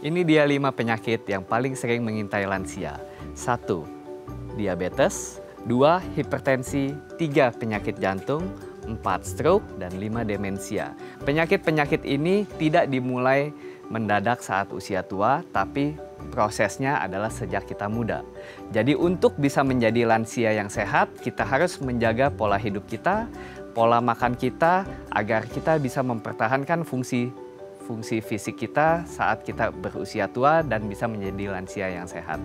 Ini dia 5 penyakit yang paling sering mengintai lansia. 1. Diabetes. 2. Hipertensi. 3. Penyakit jantung. 4. Stroke. Dan 5. Demensia. Penyakit-penyakit ini tidak dimulai mendadak saat usia tua, tapi prosesnya adalah sejak kita muda. Jadi untuk bisa menjadi lansia yang sehat, kita harus menjaga pola hidup kita, pola makan kita, agar kita bisa mempertahankan fungsi fisik kita saat kita berusia tua dan bisa menjadi lansia yang sehat.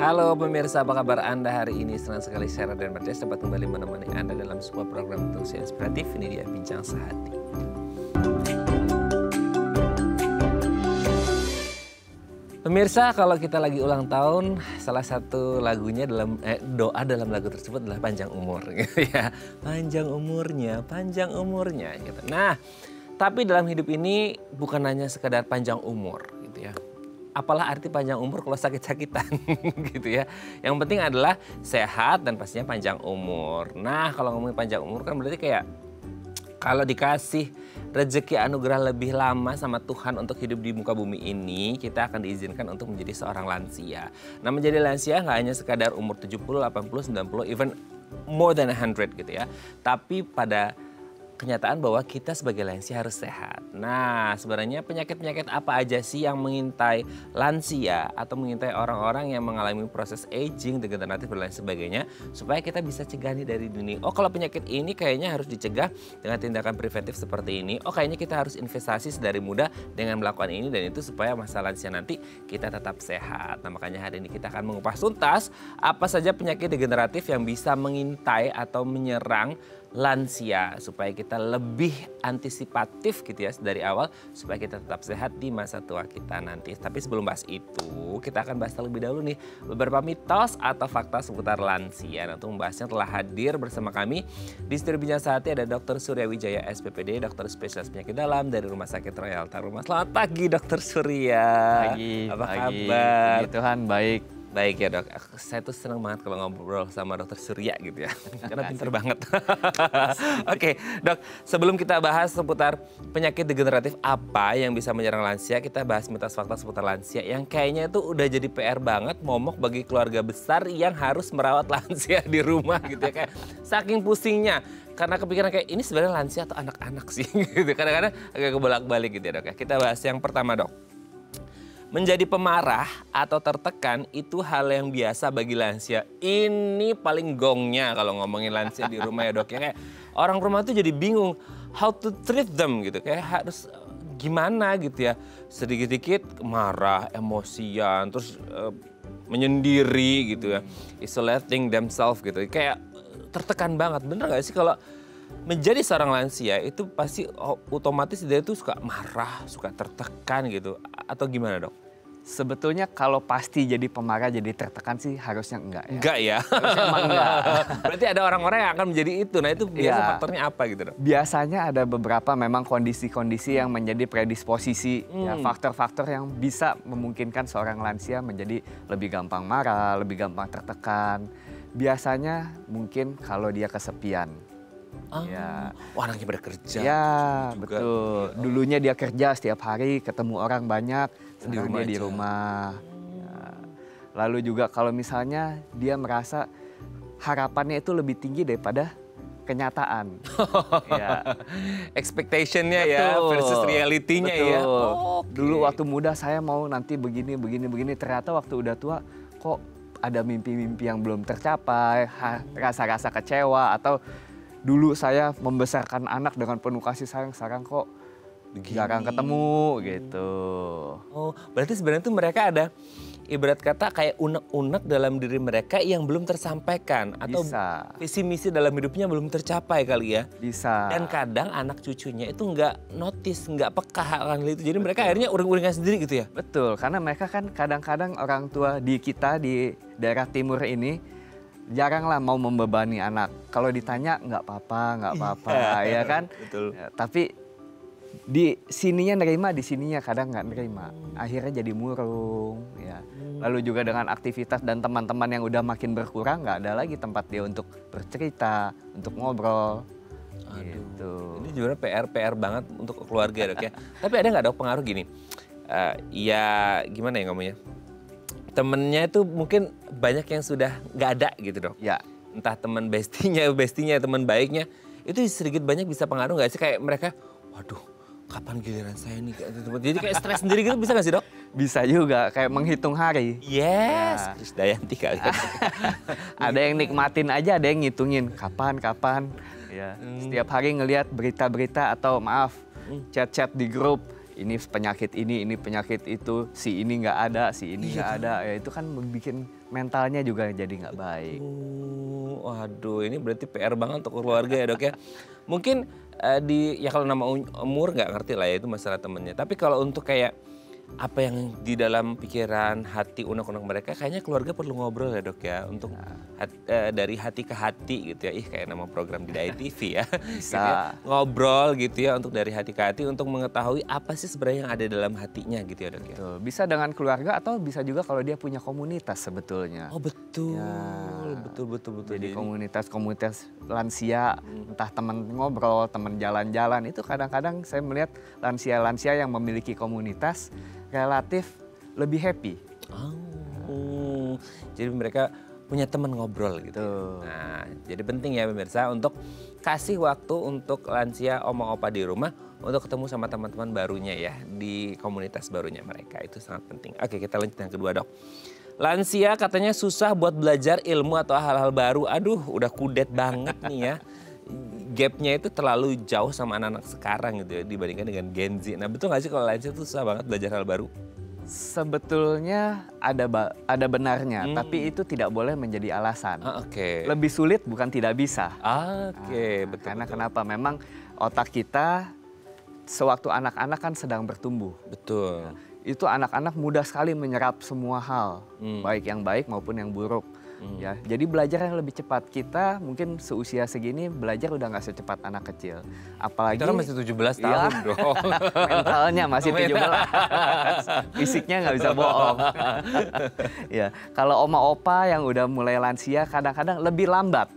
Halo pemirsa, apa kabar Anda hari ini? Senang sekali Sarah dan Matias dapat kembali menemani Anda dalam sebuah program terus inspiratif. Ini dia Bincang Sehati. Pemirsa, kalau kita lagi ulang tahun, salah satu lagunya doa dalam lagu tersebut adalah panjang umur, gitu ya. Panjang umurnya, gitu. Nah, tapi dalam hidup ini bukan hanya sekedar panjang umur, gitu ya. Apalah arti panjang umur kalau sakit-sakitan, gitu ya. Yang penting adalah sehat dan pastinya panjang umur. Nah, kalau ngomongin panjang umur kan berarti kayak kalau dikasih rezeki anugerah lebih lama sama Tuhan untuk hidup di muka bumi ini, kita akan diizinkan untuk menjadi seorang lansia. Nah, menjadi lansia nggak hanya sekadar umur 70, 80, 90, even more than 100 gitu ya. Tapi pada kenyataan bahwa kita sebagai lansia harus sehat. Nah, sebenarnya penyakit-penyakit apa aja sih yang mengintai lansia atau mengintai orang-orang yang mengalami proses aging, degeneratif dan lain sebagainya, supaya kita bisa cegah nih dari dini. Oh, kalau penyakit ini kayaknya harus dicegah dengan tindakan preventif seperti ini. Oh, kayaknya kita harus investasi sedari muda dengan melakukan ini dan itu supaya masa lansia nanti kita tetap sehat. Nah, makanya hari ini kita akan mengupas tuntas apa saja penyakit degeneratif yang bisa mengintai atau menyerang lansia supaya kita lebih antisipatif gitu ya dari awal supaya kita tetap sehat di masa tua kita nanti. Tapi sebelum bahas itu, kita akan bahas terlebih dahulu nih beberapa mitos atau fakta seputar lansia. Nah, untuk membahasnya telah hadir bersama kami di studio Bincang Sehati ada Dr. Surya Wijaya SPPD, dokter spesialis penyakit dalam dari Rumah Sakit Royal Taruma. Selamat pagi Dr. Surya. Pagi, apa pagi. kabar? Puji Tuhan, baik. Baik ya dok, saya tuh senang banget kalau ngobrol sama dokter Surya gitu ya, karena pinter banget. Oke dok, sebelum kita bahas seputar penyakit degeneratif apa yang bisa menyerang lansia, kita bahas mitos fakta seputar lansia yang kayaknya itu udah jadi PR banget, momok bagi keluarga besar yang harus merawat lansia di rumah gitu ya. Kayak saking pusingnya, karena kepikiran kayak ini sebenarnya lansia atau anak-anak sih gitu. Kadang-kadang agak kebolak-balik gitu ya dok ya. Kita bahas yang pertama dok. Menjadi pemarah atau tertekan itu hal yang biasa bagi lansia. Ini paling gongnya kalau ngomongin lansia di rumah ya dok. Ya, kayak orang rumah tuh jadi bingung how to treat them gitu. Kayak harus gimana gitu ya. Sedikit-dikit marah, emosian, terus menyendiri gitu ya. Isolating themselves gitu. Kayak tertekan banget. Bener gak sih kalau menjadi seorang lansia itu pasti otomatis dia tuh suka marah, suka tertekan gitu. Atau gimana dok? Sebetulnya kalau pasti jadi pemarah, jadi tertekan sih harusnya enggak ya. Enggak ya? Harusnya emang enggak. Berarti ada orang-orang yang akan menjadi itu. Nah itu biasa faktornya apa gitu dok? Biasanya ada beberapa memang kondisi-kondisi yang menjadi predisposisi. Ya, faktor-faktor yang bisa memungkinkan seorang lansia menjadi lebih gampang marah, lebih gampang tertekan. Biasanya mungkin kalau dia kesepian. Ya. Wah, anaknya bekerja. Ya, betul. Dulunya dia kerja setiap hari, ketemu orang banyak, sekarang dia di rumah. Ya. Lalu juga kalau misalnya dia merasa harapannya itu lebih tinggi daripada kenyataan. Ya. Expectation-nya ya versus reality-nya ya. Dulu waktu muda saya mau nanti begini, ternyata waktu udah tua kok ada mimpi-mimpi yang belum tercapai, rasa-rasa kecewa atau dulu saya membesarkan anak dengan penuh kasih sayang, sekarang kok jarang ketemu gitu. Oh, berarti sebenarnya tuh mereka ada ibarat kata kayak unek-unek dalam diri mereka yang belum tersampaikan. Atau visi misi dalam hidupnya belum tercapai kali ya. Bisa. Dan kadang anak cucunya itu nggak notice, nggak peka akan itu. Jadi mereka akhirnya uring-uringan sendiri gitu ya? Betul, karena mereka kan kadang-kadang orang tua di kita di daerah timur ini jaranglah mau membebani anak. Kalau ditanya nggak apa-apa, ya kan. Betul. Ya, tapi Di sininya nerima, di sininya kadang nggak nerima. Akhirnya jadi murung ya. Lalu juga dengan aktivitas dan teman-teman yang udah makin berkurang, nggak ada lagi tempat dia untuk bercerita, untuk ngobrol. Gitu. Ini sebenarnya PR banget untuk keluarga ya, Dok ya. Tapi ada nggak, Dok, pengaruh gini? Ya gimana ya ngomongnya? Temennya itu mungkin banyak yang sudah nggak ada gitu, Dok. Ya. Entah teman bestinya, teman baiknya. Itu sedikit banyak bisa pengaruh nggak sih? Kayak mereka, waduh kapan giliran saya nih? Jadi kayak stres sendiri gitu, bisa nggak sih, Dok? Bisa juga, kayak menghitung hari. Yes, Ya. Krisdayanti kali. Ada yang nikmatin aja, ada yang ngitungin kapan. Ya. Setiap hari ngelihat berita-berita atau maaf, chat-chat di grup. Ini penyakit ini penyakit itu, si ini nggak ada, si ini nggak ada. Ya itu kan bikin mentalnya juga jadi nggak baik. Waduh, ini berarti PR banget untuk keluarga ya, Dok ya. Mungkin ya kalau nama umur nggak ngerti lah ya, itu masalah temennya. Tapi kalau untuk kayak apa yang di dalam pikiran, hati, unek-unek mereka, kayaknya keluarga perlu ngobrol ya, Dok ya, untuk dari hati ke hati gitu ya. Kayak nama program di DAI-TV ya. Bisa. Gitu ya. Ngobrol gitu ya, untuk dari hati ke hati untuk mengetahui apa sih sebenarnya yang ada dalam hatinya gitu ya, Dok ya. Betul. Bisa dengan keluarga atau bisa juga kalau dia punya komunitas sebetulnya. Oh betul, Ya. betul. Jadi komunitas lansia, entah teman ngobrol, teman jalan-jalan, itu kadang-kadang saya melihat lansia-lansia yang memiliki komunitas relatif lebih happy. Jadi mereka punya teman ngobrol gitu. Nah, jadi penting ya pemirsa untuk kasih waktu untuk lansia oma opa di rumah untuk ketemu sama teman-teman barunya ya di komunitas barunya mereka. Itu sangat penting. Oke, kita lanjut yang kedua, Dok. Lansia katanya susah buat belajar ilmu atau hal-hal baru. Aduh, udah kudet banget nih ya. Gapnya itu terlalu jauh sama anak-anak sekarang gitu ya dibandingkan dengan Gen Z. Nah, betul nggak sih kalau lansia itu susah banget belajar hal baru? Sebetulnya ada benarnya, tapi itu tidak boleh menjadi alasan. Oke. Lebih sulit bukan tidak bisa. Oke, betul. Karena kenapa? Memang otak kita sewaktu anak-anak kan sedang bertumbuh. Betul. Itu anak-anak mudah sekali menyerap semua hal, baik yang baik maupun yang buruk. Ya, jadi belajar yang lebih cepat. Kita mungkin seusia segini belajar udah nggak secepat anak kecil. Apalagi Kita kan masih 17 tahun, dong. mentalnya masih 17. Fisiknya nggak bisa bohong. Ya, kalau oma opa yang udah mulai lansia kadang-kadang lebih lambat.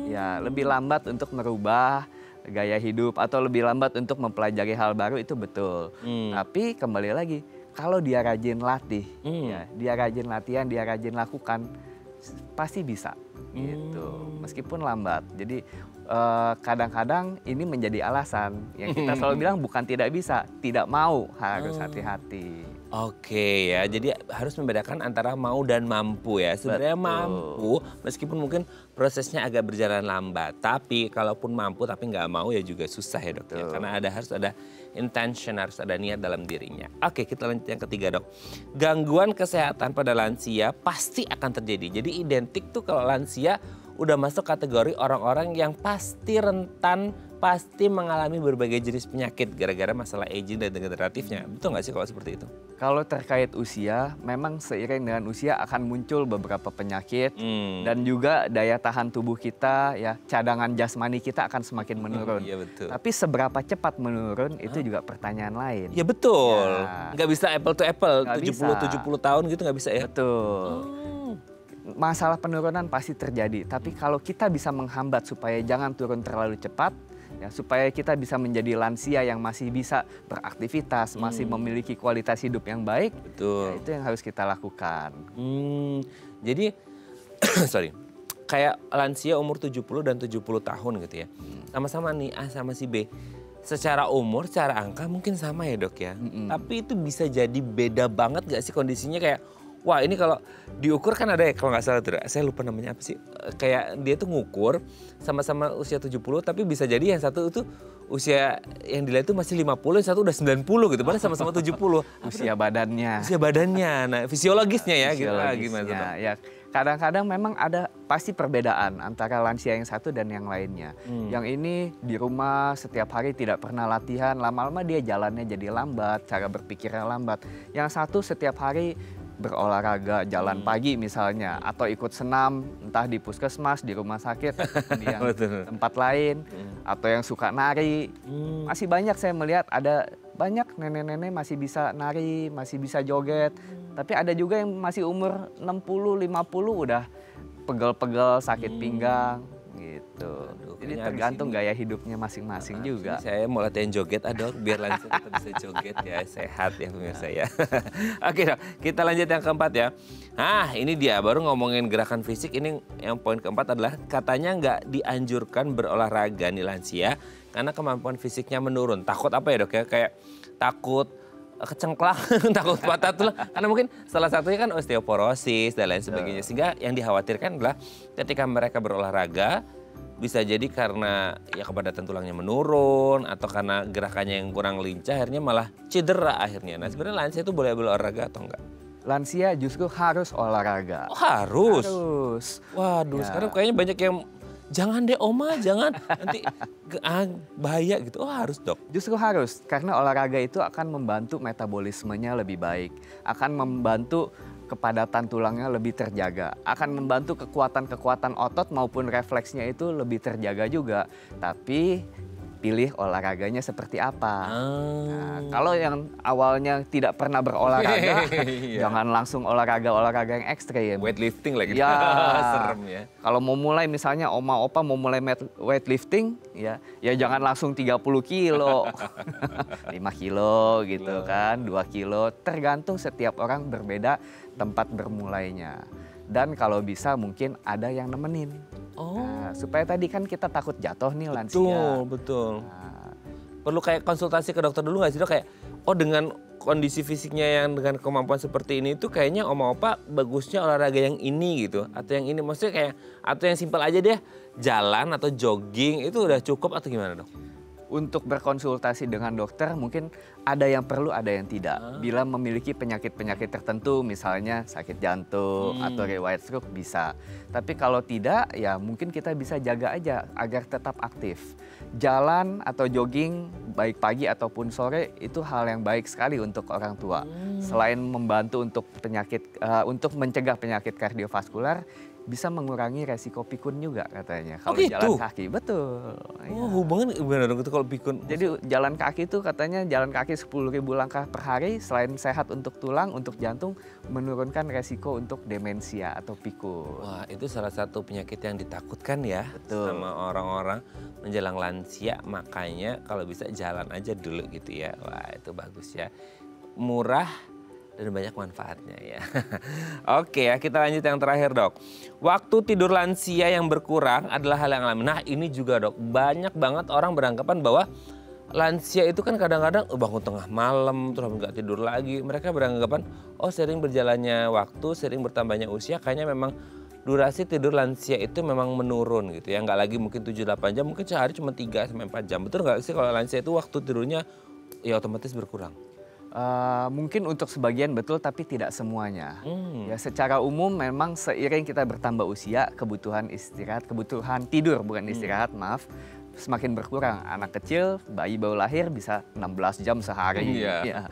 Ya, lebih lambat untuk merubah gaya hidup atau lebih lambat untuk mempelajari hal baru, itu betul. Tapi kembali lagi, kalau dia rajin latih, ya, dia rajin latihan, dia rajin lakukan, pasti bisa gitu, meskipun lambat. Jadi kadang-kadang ini menjadi alasan yang kita selalu bilang bukan tidak bisa, tidak mau, harus hati-hati. Oke ya, jadi harus membedakan antara mau dan mampu ya. Sebenarnya mampu, meskipun mungkin prosesnya agak berjalan lambat. Tapi kalaupun mampu tapi nggak mau ya juga susah ya, Dok ya. Karena harus ada intention, harus ada niat dalam dirinya. Oke, kita lanjut yang ketiga, Dok. Gangguan kesehatan pada lansia pasti akan terjadi. Jadi identik tuh kalau lansia udah masuk kategori orang-orang yang pasti rentan, pasti mengalami berbagai jenis penyakit gara-gara masalah aging dan degeneratifnya. Betul nggak sih kalau seperti itu? Kalau terkait usia, memang seiring dengan usia akan muncul beberapa penyakit dan juga daya tahan tubuh kita, ya, cadangan jasmani kita akan semakin menurun. Iya betul. Tapi seberapa cepat menurun itu juga pertanyaan lain. Ya betul. Ya. Nggak bisa apple to apple, Nggak 70 tahun gitu nggak bisa ya? Betul. Masalah penurunan pasti terjadi, tapi kalau kita bisa menghambat supaya jangan turun terlalu cepat, ya, supaya kita bisa menjadi lansia yang masih bisa beraktivitas, masih memiliki kualitas hidup yang baik, Betul. ya, itu yang harus kita lakukan. Jadi, sorry, kayak lansia umur 70 dan 70 tahun gitu ya. Sama-sama nih A sama si B. Secara umur, secara angka mungkin sama ya, Dok ya. Tapi itu bisa jadi beda banget gak sih kondisinya kayak, wah ini kalau diukur kan ada ya, kalau nggak salah tuh, saya lupa namanya apa sih. Kayak dia tuh ngukur sama-sama usia 70 tapi bisa jadi yang satu itu usia yang dilihat itu masih 50, yang satu udah 90 gitu. Padahal sama-sama 70. Usia badannya. Usia badannya, nah fisiologisnya ya gitu. Gimana tuh, Dok? Ya, kadang-kadang memang ada pasti perbedaan antara lansia yang satu dan yang lainnya. Yang ini di rumah setiap hari tidak pernah latihan, lama-lama dia jalannya jadi lambat, cara berpikirnya lambat. Yang satu setiap hari berolahraga, jalan pagi misalnya, atau ikut senam, entah di puskesmas, di rumah sakit, ataupun di yang tempat lain, atau yang suka nari. Masih banyak saya melihat ada banyak nenek-nenek masih bisa nari, masih bisa joget. Tapi ada juga yang masih umur 60, 50 udah pegel-pegel, sakit pinggang gitu. Jadi tergantung gaya hidupnya masing-masing juga. Saya mau latihan joget, Dok, biar lansia tetap bisa joget ya, sehat ya pemirsa ya. Oke Dok, kita lanjut yang keempat ya. Nah ini dia, baru ngomongin gerakan fisik, ini yang poin keempat adalah katanya nggak dianjurkan berolahraga nih lansia karena kemampuan fisiknya menurun. Takut apa ya Dok ya, kayak takut kecengklak, takut patah tulang. Karena mungkin salah satunya kan osteoporosis dan lain sebagainya. Sehingga yang dikhawatirkan adalah ketika mereka berolahraga, bisa jadi karena ya kepadatan tulangnya menurun atau karena gerakannya yang kurang lincah akhirnya malah cedera akhirnya. Nah sebenarnya lansia itu boleh berolahraga atau enggak? Lansia justru harus olahraga. Oh, harus? Harus. Waduh, sekarang kayaknya banyak yang jangan deh oma, jangan nanti bahaya gitu. Oh harus Dok? Justru harus, karena olahraga itu akan membantu metabolismenya lebih baik, akan membantu kepadatan tulangnya lebih terjaga, akan membantu kekuatan-kekuatan otot maupun refleksnya itu lebih terjaga juga. Tapi pilih olahraganya seperti apa. Nah, kalau yang awalnya tidak pernah berolahraga, jangan langsung olahraga yang ekstrim. Weightlifting lagi. Ya, serem ya. Kalau mau mulai misalnya oma opa mau mulai weightlifting, ya jangan langsung 30 kilo, 5 kilo gitu kan, 2 kilo. Tergantung setiap orang berbeda tempat bermulainya. Dan kalau bisa mungkin ada yang nemenin. Nah, supaya tadi kan kita takut jatuh nih lansia. Betul. Nah. Perlu kayak konsultasi ke dokter dulu nggak sih Dok? Kayak, oh dengan kondisi fisiknya yang dengan kemampuan seperti ini tuh kayaknya oma opa bagusnya olahraga yang ini gitu. Atau yang ini, maksudnya kayak, atau yang simpel aja deh, jalan atau jogging itu udah cukup atau gimana Dok? Untuk berkonsultasi dengan dokter mungkin ada yang perlu, ada yang tidak. Bila memiliki penyakit-penyakit tertentu misalnya sakit jantung atau riwayat stroke bisa. Tapi kalau tidak ya mungkin kita bisa jaga aja agar tetap aktif. Jalan atau jogging baik pagi ataupun sore itu hal yang baik sekali untuk orang tua. Selain membantu untuk untuk mencegah penyakit kardiovaskular, bisa mengurangi resiko pikun juga katanya kalau jalan kaki. Betul. Oh, hubungan gimana dong itu kalau pikun? Jadi jalan kaki itu katanya jalan kaki 10.000 langkah per hari selain sehat untuk tulang, untuk jantung, menurunkan resiko untuk demensia atau pikun. Wah, itu salah satu penyakit yang ditakutkan ya. Betul. Sama orang-orang menjelang lansia, makanya kalau bisa jalan aja dulu gitu ya. Wah, itu bagus ya. Murah dan banyak manfaatnya ya. Oke ya, kita lanjut yang terakhir Dok. Waktu tidur lansia yang berkurang adalah hal yang alami. Nah ini juga Dok, banyak banget orang beranggapan bahwa lansia itu kan kadang-kadang bangun tengah malam terus nggak tidur lagi. Mereka beranggapan, oh sering berjalannya waktu, sering bertambahnya usia, kayaknya memang durasi tidur lansia itu memang menurun gitu ya. Nggak lagi mungkin 7-8 jam, mungkin sehari cuma 3-4 jam. Betul nggak sih kalau lansia itu waktu tidurnya ya otomatis berkurang? Mungkin untuk sebagian betul tapi tidak semuanya. Ya secara umum memang seiring kita bertambah usia kebutuhan istirahat, kebutuhan tidur bukan istirahat maaf, semakin berkurang. Anak kecil, bayi baru lahir bisa 16 jam sehari. Ya.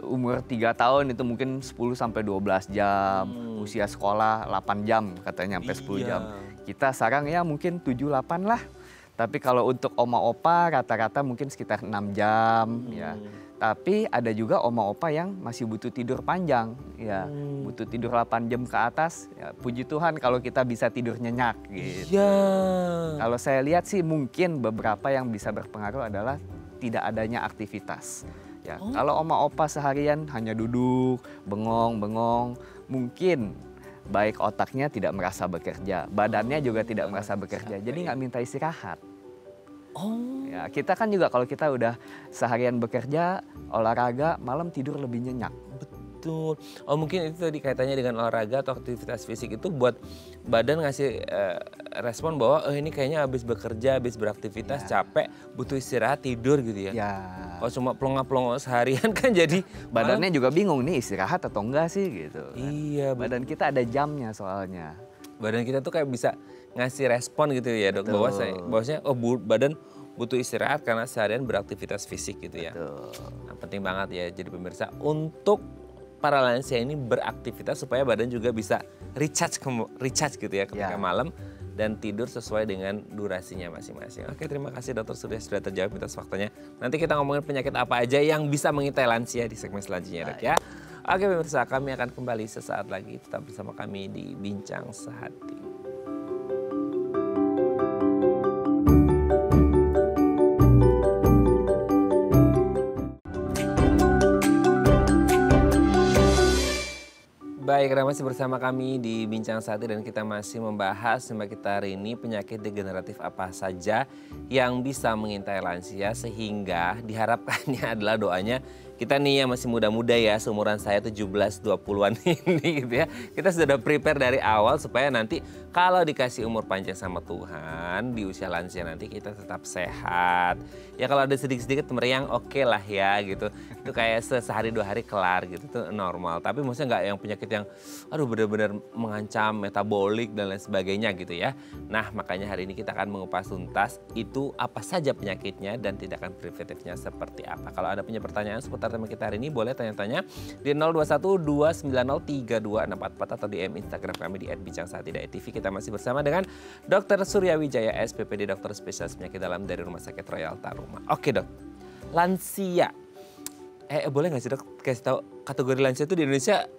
Umur 3 tahun itu mungkin 10-12 jam. Usia sekolah 8 jam katanya sampai 10 jam. Kita sekarang ya mungkin 7-8 lah. Tapi kalau untuk oma opa rata-rata mungkin sekitar 6 jam ya. Tapi ada juga oma opa yang masih butuh tidur panjang ya. Butuh tidur 8 jam ke atas. Ya, puji Tuhan kalau kita bisa tidur nyenyak gitu. Kalau saya lihat sih mungkin beberapa yang bisa berpengaruh adalah tidak adanya aktivitas. Ya, kalau oma opa seharian hanya duduk, bengong-bengong, mungkin baik otaknya tidak merasa bekerja, badannya juga tidak merasa bekerja, jadi nggak minta istirahat. Ya, kita kan juga kalau kita udah seharian bekerja, olahraga, malam tidur lebih nyenyak. Betul. Oh mungkin itu tadi kaitannya dengan olahraga atau aktivitas fisik itu buat badan ngasih respon bahwa oh ini kayaknya habis bekerja, habis beraktivitas capek, butuh istirahat, tidur gitu ya. Kalau cuma plonga-plongo seharian kan jadi badannya juga bingung nih istirahat atau enggak sih gitu. Iya. Badan kita ada jamnya soalnya. Badan kita tuh kayak bisa ngasih respon gitu ya Dok. Bahwasanya oh badan butuh istirahat karena seharian beraktivitas fisik gitu ya. Nah, penting banget ya jadi pemirsa untuk para lansia ini beraktivitas supaya badan juga bisa recharge gitu ya ketika malam dan tidur sesuai dengan durasinya masing-masing. Oke, terima kasih Dokter Surya sudah terjawab atas waktunya. Nanti kita ngomongin penyakit apa aja yang bisa mengintai lansia di segmen selanjutnya, Dok ya. Oke pemirsa, kami akan kembali sesaat lagi. Tetap bersama kami di Bincang Sehati. Baik, masih bersama kami di Bincang Sehati dan kita masih membahas tema kita hari ini penyakit degeneratif apa saja yang bisa mengintai lansia sehingga diharapkannya adalah doanya kita nih yang masih muda-muda ya, seumuran saya 17-20-an ini gitu ya. Kita sudah prepare dari awal supaya nanti kalau dikasih umur panjang sama Tuhan di usia lansia nanti kita tetap sehat. Ya kalau ada sedikit-sedikit meriang oke lah ya gitu. Itu kayak sehari 2 hari kelar gitu, itu normal. Tapi maksudnya nggak yang penyakit yang aduh benar-benar mengancam metabolik dan lain sebagainya gitu ya. Nah makanya hari ini kita akan mengupas tuntas itu apa saja penyakitnya dan tindakan preventifnya seperti apa. Kalau ada punya pertanyaan seputar tema kita hari ini boleh tanya-tanya di 0212903244 atau DM Instagram kami di @bincang-sehati.tv. Kita masih bersama dengan Dr. Surya Wijaya SPPD, dokter spesialis penyakit dalam dari Rumah Sakit Royal Taruma. Oke dok, lansia. Boleh nggak sih dok kasih tahu kategori lansia itu di Indonesia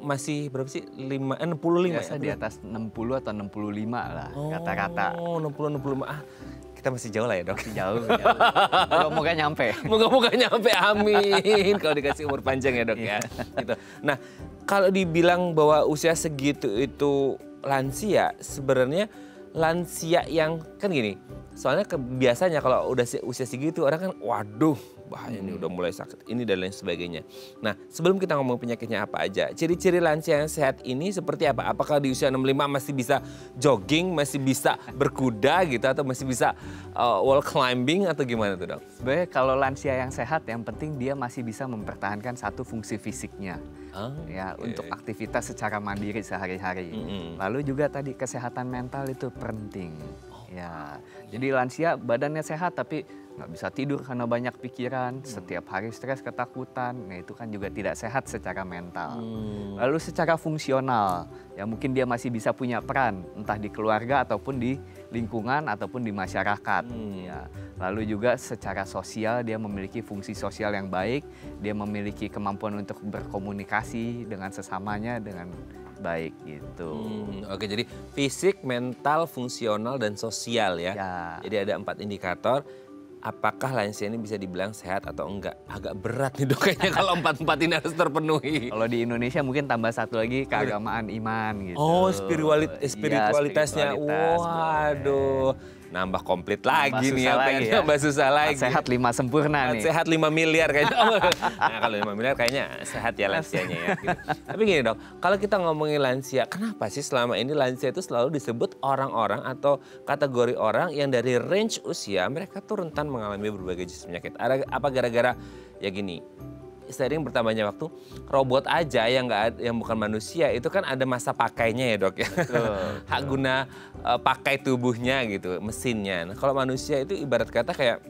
masih berapa sih? 65 biasa di atas 60 atau 65 lah kata-kata. Oh 60-65. Kita masih jauh lah ya dok. Jauh. Moga-moga nyampe. Moga-moga nyampe, amin. Kalau dikasih umur panjang ya dok ya. Gitu. Nah kalau dibilang bahwa usia segitu itu lansia, sebenarnya lansia yang kan gini. Soalnya biasanya kalau udah usia segitu orang kan waduh bahaya nih udah mulai sakit ini dan lain sebagainya. Nah sebelum kita ngomong penyakitnya apa aja, ciri-ciri lansia yang sehat ini seperti apa? Apakah di usia 65 masih bisa jogging, masih bisa berkuda gitu atau masih bisa wall climbing atau gimana tuh dok? Sebenarnya kalau lansia yang sehat yang penting dia masih bisa mempertahankan satu fungsi fisiknya. Untuk aktivitas secara mandiri sehari-hari. Lalu juga tadi kesehatan mental itu penting. Jadi lansia badannya sehat tapi nggak bisa tidur karena banyak pikiran, setiap hari stres, ketakutan. Nah itu kan juga tidak sehat secara mental. Lalu secara fungsional, ya mungkin dia masih bisa punya peran, entah di keluarga ataupun di lingkungan ataupun di masyarakat. Lalu juga secara sosial dia memiliki fungsi sosial yang baik, dia memiliki kemampuan untuk berkomunikasi dengan sesamanya dengan baik gitu. Oke, jadi fisik, mental, fungsional, dan sosial ya. Jadi ada 4 indikator. Apakah lansia ini bisa dibilang sehat atau enggak? Agak berat nih dok kayaknya kalau 4 ini harus terpenuhi. Kalau di Indonesia mungkin tambah satu lagi keagamaan iman gitu. Oh spiritualitasnya. Waduh. Nambah komplit lagi nih ya. Nambah susah lagi. Sehat 5 sempurna nih. Sehat 5 miliar kayaknya. Nah kalau 5 miliar kayaknya sehat ya lansianya ya. Gitu. Tapi gini dok, kalau kita ngomongin lansia, kenapa sih selama ini lansia itu selalu disebut orang-orang atau kategori orang yang dari range usia mereka tuh rentan mengalami berbagai jenis penyakit. Apa gara-gara ya gini, seiring bertambahnya waktu, robot aja yang bukan manusia itu kan ada masa pakainya ya dok ya. Hak guna pakai tubuhnya gitu, mesinnya. Nah, kalau manusia itu ibarat kata kayak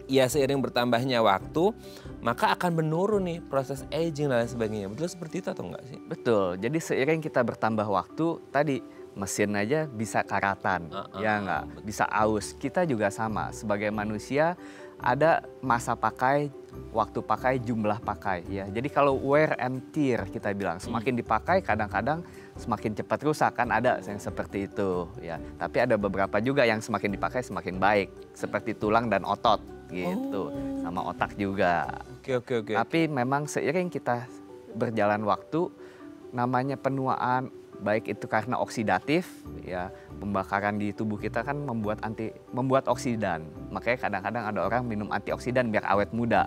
ya seiring bertambahnya waktu maka akan menurun nih proses aging dan lain sebagainya. Betul seperti itu atau enggak sih? Betul. Jadi seiring kita bertambah waktu tadi mesin aja bisa karatan, ya enggak, bisa aus. Kita juga sama sebagai manusia. Ada masa pakai, waktu pakai, jumlah pakai ya. Jadi kalau wear and tear kita bilang semakin dipakai kadang-kadang semakin cepat rusak kan ada yang seperti itu ya. Tapi ada beberapa juga yang semakin dipakai semakin baik seperti tulang dan otot gitu. Sama otak juga. Oke. Tapi memang seiring kita berjalan waktu namanya penuaan baik itu karena oksidatif ya, pembakaran di tubuh kita kan membuat oksidan. Makanya kadang-kadang ada orang minum antioksidan biar awet muda.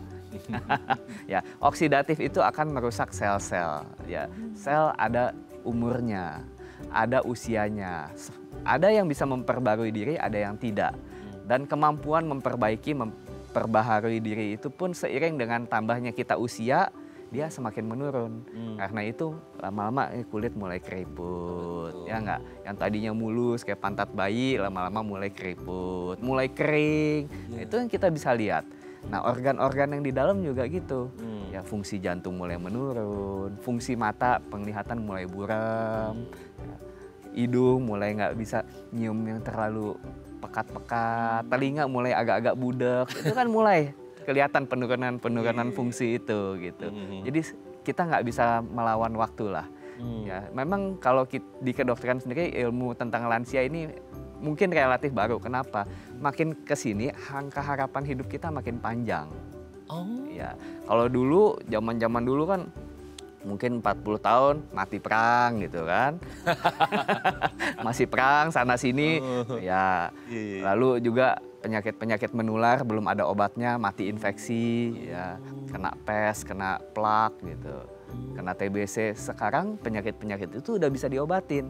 Ya, oksidatif itu akan merusak sel-sel ya. Sel ada umurnya, ada usianya. Ada yang bisa memperbarui diri, ada yang tidak. Dan kemampuan memperbaharui diri itu pun seiring dengan tambahnya kita usia dia semakin menurun. Karena itu lama-lama kulit mulai keriput. Ya enggak? Yang tadinya mulus kayak pantat bayi lama-lama mulai keriput, mulai kering. Nah, itu yang kita bisa lihat. Nah, organ-organ yang di dalam juga gitu. ya fungsi jantung mulai menurun, fungsi mata penglihatan mulai buram, ya, hidung mulai nggak bisa nyium yang terlalu pekat-pekat, telinga mulai agak-agak budek, itu kan mulai kelihatan penurunan fungsi itu gitu. Jadi kita nggak bisa melawan waktu lah. Ya, memang kalau di kedokteran sendiri ilmu tentang lansia ini mungkin relatif baru. Kenapa? Makin kesini angka harapan hidup kita makin panjang. Ya, kalau dulu zaman dulu kan mungkin 40 tahun mati perang gitu kan. Masih perang sana sini. Ya. Lalu juga penyakit menular belum ada obatnya, mati infeksi, ya, kena pes, kena plak gitu. Kena TBC. Sekarang penyakit itu udah bisa diobatin.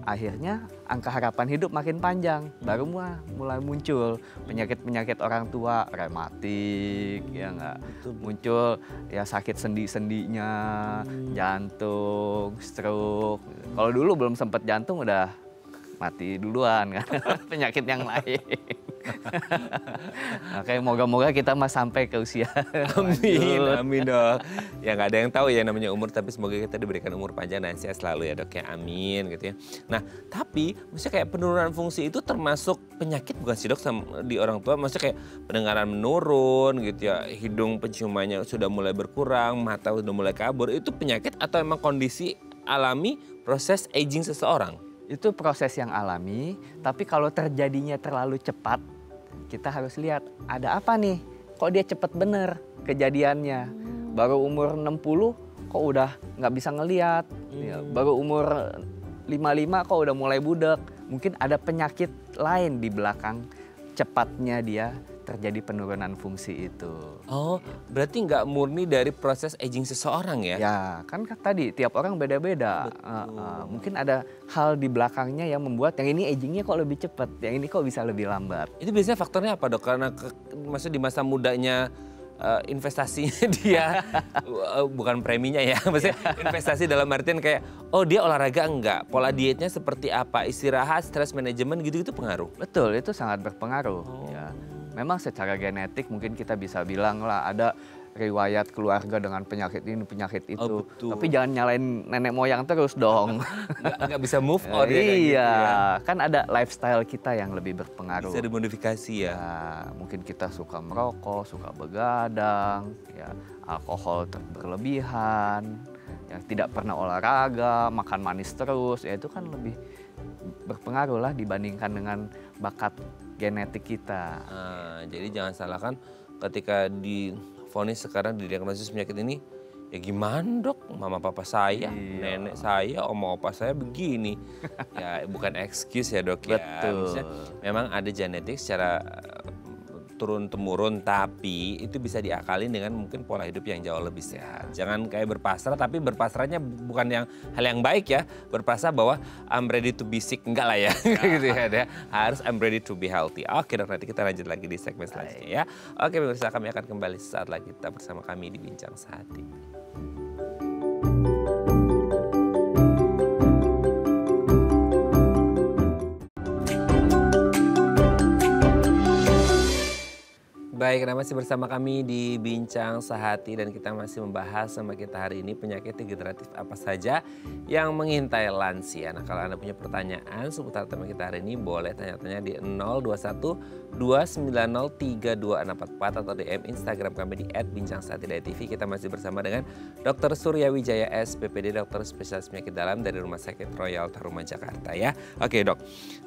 Akhirnya angka harapan hidup makin panjang. Baru mulai muncul penyakit orang tua, rematik, ya nggak, muncul ya sakit sendi-sendinya, jantung, stroke. Kalau dulu belum sempat jantung udah mati duluan kan, penyakit yang lain. Oke, moga-moga kita sampai ke usia. Amin dok. Ya nggak ada yang tahu ya namanya umur, tapi semoga kita diberikan umur panjang dan sehat selalu ya dok ya, amin gitu ya. Nah tapi maksudnya kayak penurunan fungsi itu termasuk penyakit bukan sih dok di orang tua? Maksudnya kayak pendengaran menurun gitu ya, hidung penciumannya sudah mulai berkurang, mata sudah mulai kabur, itu penyakit atau emang kondisi alami proses aging seseorang? Itu proses yang alami, tapi kalau terjadinya terlalu cepat, kita harus lihat ada apa nih, kok dia cepat bener kejadiannya. Baru umur 60 kok udah nggak bisa ngelihat, ya, baru umur 55 kok udah mulai budek. Mungkin ada penyakit lain di belakang cepatnya dia terjadi penurunan fungsi itu. Oh, berarti nggak murni dari proses aging seseorang ya? Ya, kan tadi tiap orang beda-beda. Mungkin ada hal di belakangnya yang membuat yang ini agingnya kok lebih cepat, yang ini kok bisa lebih lambat. Itu biasanya faktornya apa dok? Karena maksudnya di masa mudanya investasinya dia, bukan preminya ya, maksudnya investasi dalam artian kayak, oh dia olahraga enggak, pola dietnya seperti apa, istirahat, stress management gitu-gitu pengaruh? Betul, itu sangat berpengaruh. Ya. Memang secara genetik mungkin kita bisa bilang lah ada riwayat keluarga dengan penyakit ini, penyakit itu. Tapi jangan nyalain nenek moyang terus dong. Nggak bisa move on ya. Iya, gitu ya. Kan ada lifestyle kita yang lebih berpengaruh. Bisa dimodifikasi ya. Mungkin kita suka merokok, suka begadang, ya, alkohol berlebihan, yang tidak pernah olahraga, makan manis terus, ya itu kan lebih berpengaruh lah dibandingkan dengan bakat genetik kita. Jadi jangan salahkan ketika divonis sekarang didiagnosis penyakit ini, ya gimana dok, mama papa saya, nenek saya, oma opa saya begini. Ya bukan excuse ya dok ya. Betul. Memang ada genetik secara turun-temurun, tapi itu bisa diakalin dengan mungkin pola hidup yang jauh lebih sehat. Jangan kayak berpasrah, tapi berpasrahnya bukan hal yang baik ya. Berpasrah bahwa I'm ready to be sick, enggak lah ya. Gitu ya. Harus I'm ready to be healthy. Oke dok, nanti kita lanjut lagi di segmen selanjutnya ya. Oke pemirsa, kami akan kembali sesaat lagi, tetap bersama kami di Bincang Sehati. Baik, masih bersama kami di Bincang Sehati dan kita masih membahas sama kita hari ini penyakit degeneratif apa saja yang mengintai lansia. Nah, kalau Anda punya pertanyaan seputar tema kita hari ini boleh tanya-tanya di 021 290 32644 atau DM Instagram kami di @bincangsehatidaytv. Kita masih bersama dengan Dr. Surya Wijaya SPPD, dokter spesialis penyakit dalam dari Rumah Sakit Royal Taruma Jakarta ya. Oke dok,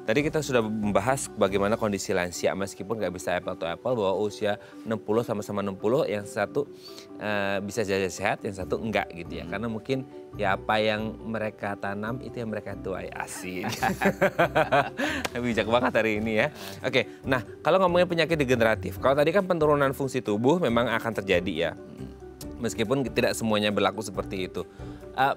tadi kita sudah membahas bagaimana kondisi lansia meskipun nggak bisa apple to apple bahwa usia 60 sama-sama 60, yang satu bisa jaga sehat, yang satu enggak gitu ya. Karena mungkin ya apa yang mereka tanam itu yang mereka tuai, asik. Bijak banget hari ini ya. Oke, nah kalau ngomongin penyakit degeneratif, kalau tadi kan penurunan fungsi tubuh memang akan terjadi ya. Meskipun tidak semuanya berlaku seperti itu.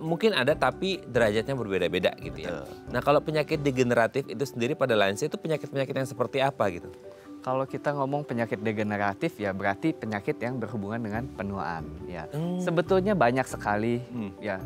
Mungkin ada tapi derajatnya berbeda-beda gitu ya. Nah kalau penyakit degeneratif itu sendiri pada lansia itu penyakit-penyakit yang seperti apa gitu? Kalau kita ngomong penyakit degeneratif ya berarti penyakit yang berhubungan dengan penuaan ya. Sebetulnya banyak sekali ya.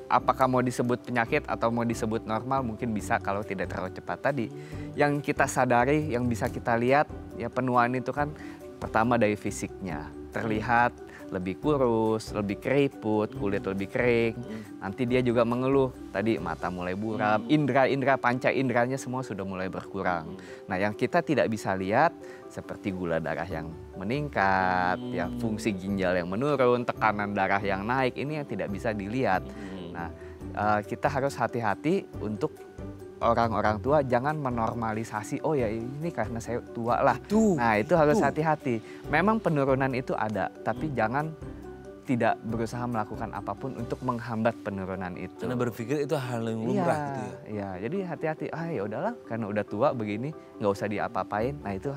Apakah mau disebut penyakit atau mau disebut normal mungkin bisa kalau tidak terlalu cepat tadi. Yang kita sadari, yang bisa kita lihat ya penuaan itu kan pertama dari fisiknya. Terlihat lebih kurus, lebih keriput, kulit lebih kering. Nanti dia juga mengeluh, tadi mata mulai buram, indera-indera panca inderanya semua sudah mulai berkurang. Nah, yang kita tidak bisa lihat seperti gula darah yang meningkat, ya fungsi ginjal yang menurun, tekanan darah yang naik, ini yang tidak bisa dilihat. Nah, kita harus hati-hati untuk orang-orang tua jangan menormalisasi, oh ya ini karena saya tua lah. Nah itu harus hati-hati. Memang penurunan itu ada, tapi jangan tidak berusaha melakukan apapun untuk menghambat penurunan itu. Karena berpikir itu hal yang lumrah gitu ya. Iya, jadi hati-hati. Ya udahlah, karena udah tua begini nggak usah diapa-apain. Nah itu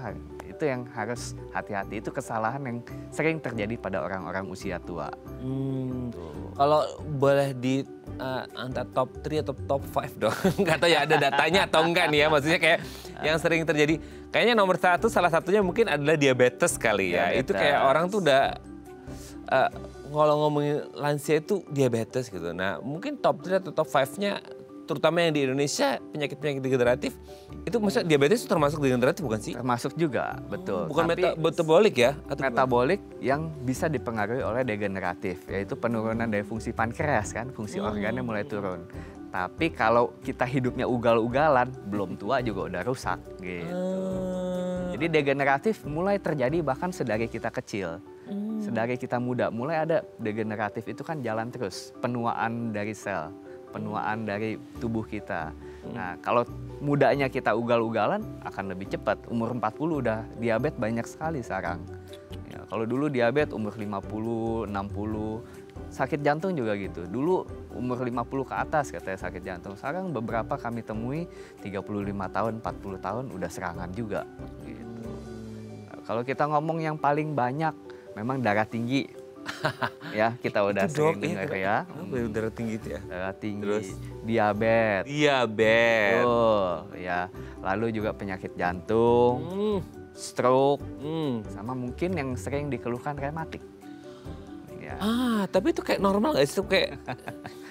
yang harus hati-hati. Itu kesalahan yang sering terjadi pada orang-orang usia tua. Kalau boleh di antara top 3 atau top 5 dong. Nggak tahu ya ada datanya atau enggak nih ya. Maksudnya kayak yang sering terjadi. Kayaknya nomor 1 salah satunya mungkin adalah diabetes kali ya. Itu kayak orang tuh udah kalau ngomongin lansia itu diabetes gitu. Nah mungkin top 3 atau top 5-nya terutama yang di Indonesia penyakit-penyakit degeneratif itu maksudnya diabetes itu termasuk degeneratif bukan sih? Termasuk juga, betul. Bukan metabolik ya? Atau metabolik yang bisa dipengaruhi oleh degeneratif, yaitu penurunan dari fungsi pankreas kan, fungsi organnya mulai turun. Tapi kalau kita hidupnya ugal-ugalan, belum tua juga udah rusak gitu. Jadi degeneratif mulai terjadi bahkan sedari kita kecil. Sedari kita muda, mulai ada degeneratif itu kan jalan terus, penuaan dari sel. Penuaan dari tubuh kita. Nah, kalau mudanya kita ugal-ugalan akan lebih cepat. Umur 40 udah diabetes banyak sekali sekarang. Ya, kalau dulu diabetes umur 50, 60, sakit jantung juga gitu. Dulu umur 50 ke atas katanya sakit jantung. Sekarang beberapa kami temui 35 tahun, 40 tahun udah serangan juga gitu. Nah, kalau kita ngomong yang paling banyak memang darah tinggi. Ya kita udah sering dengar ya. Darah tinggi itu ya. Darah tinggi, terus diabetes. Ya. Lalu juga penyakit jantung, stroke, sama mungkin yang sering dikeluhkan rematik. Ya. Tapi itu kayak normal gak sih? Itu kayak,